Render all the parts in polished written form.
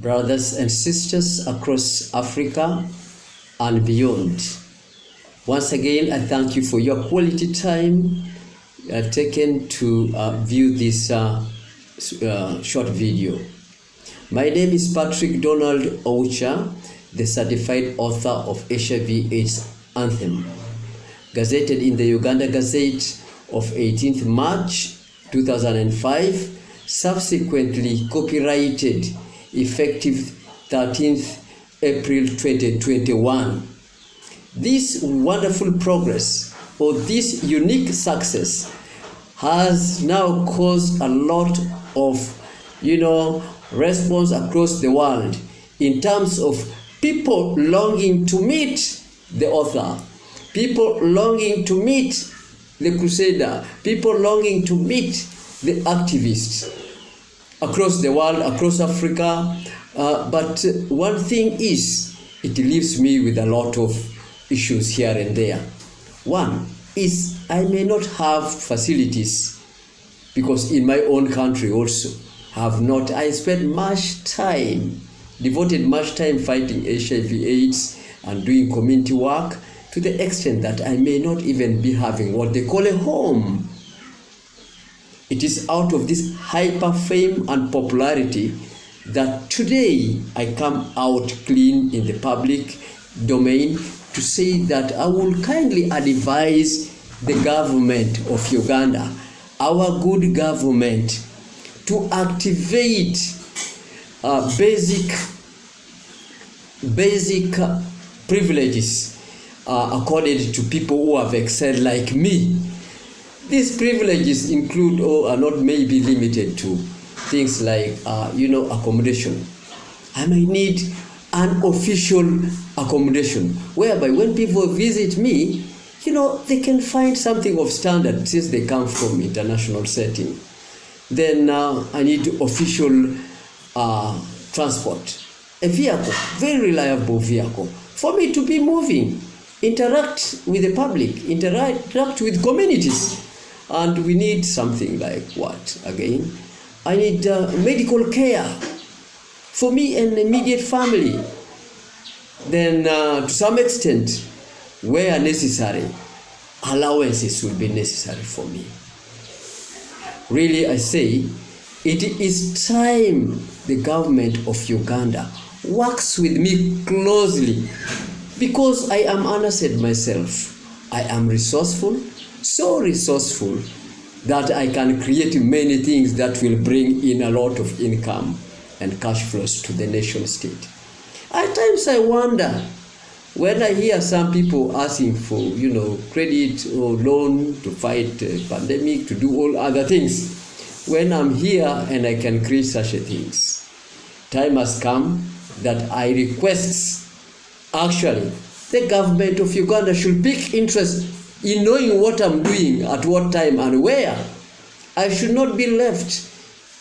brothers and sisters across Africa and beyond. Once again, I thank you for your quality time taken to view this short video. My name is Patrick Donald Oucha, the certified author of HIV/AIDS Anthem, gazetted in the Uganda Gazette of 18th March 2005, subsequently copyrighted effective 13th April 2021. This wonderful progress, or this unique success, has now caused a lot of response across the world in terms of people longing to meet the author, people longing to meet the crusader, people longing to meet the activists across the world, across Africa. But one thing is, it leaves me with a lot of issues here and there. One is, I may not have facilities, because in my own country also have not. I spent much time, devoted much time fighting HIV/AIDS and doing community work, to the extent that I may not even be having what they call a home. It is out of this hyper fame and popularity that today I come out clean in the public domain to say that I will kindly advise the government of Uganda, our good government, to activate basic privileges accorded to people who have excelled like me. These privileges include, or are not maybe limited to, things like accommodation. I may need an official accommodation whereby when people visit me, they can find something of standard since they come from international setting. Then I need official transport, a vehicle, very reliable vehicle, for me to be moving, interact with the public, interact with communities. And we need something like what? Again, I need medical care for me and immediate family. Then to some extent, where necessary, allowances will be necessary for me. Really, I say, it is time the government of Uganda works with me closely, because I am unassed myself. I am resourceful, so resourceful that I can create many things that will bring in a lot of income and cash flows to the nation state. At times I wonder, when I hear some people asking for, credit or loan to fight pandemic, to do all other things, when I'm here and I can create such a things. Time has come that I request, actually, the government of Uganda should take interest in knowing what I'm doing, at what time and where. I should not be left,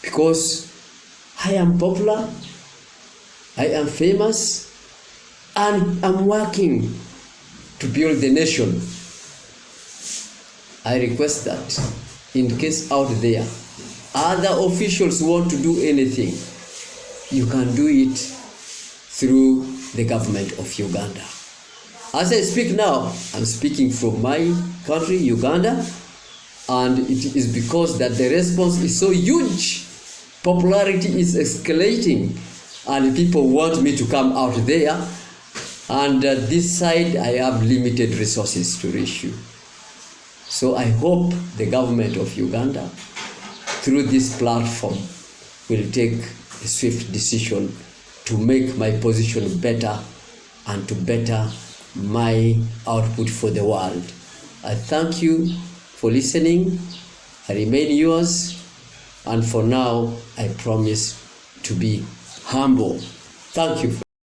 because I am popular, I am famous, and I'm working to build the nation. I request that, in case out there, other officials want to do anything, you can do it through the government of Uganda. As I speak now, I'm speaking from my country, Uganda, and it is because that the response is so huge. Popularity is escalating, and people want me to come out there. And this side, I have limited resources to reach you. So I hope the government of Uganda, through this platform, will take a swift decision to make my position better and to better my output for the world. I thank you for listening. I remain yours, and for now, I promise to be humble. Thank you.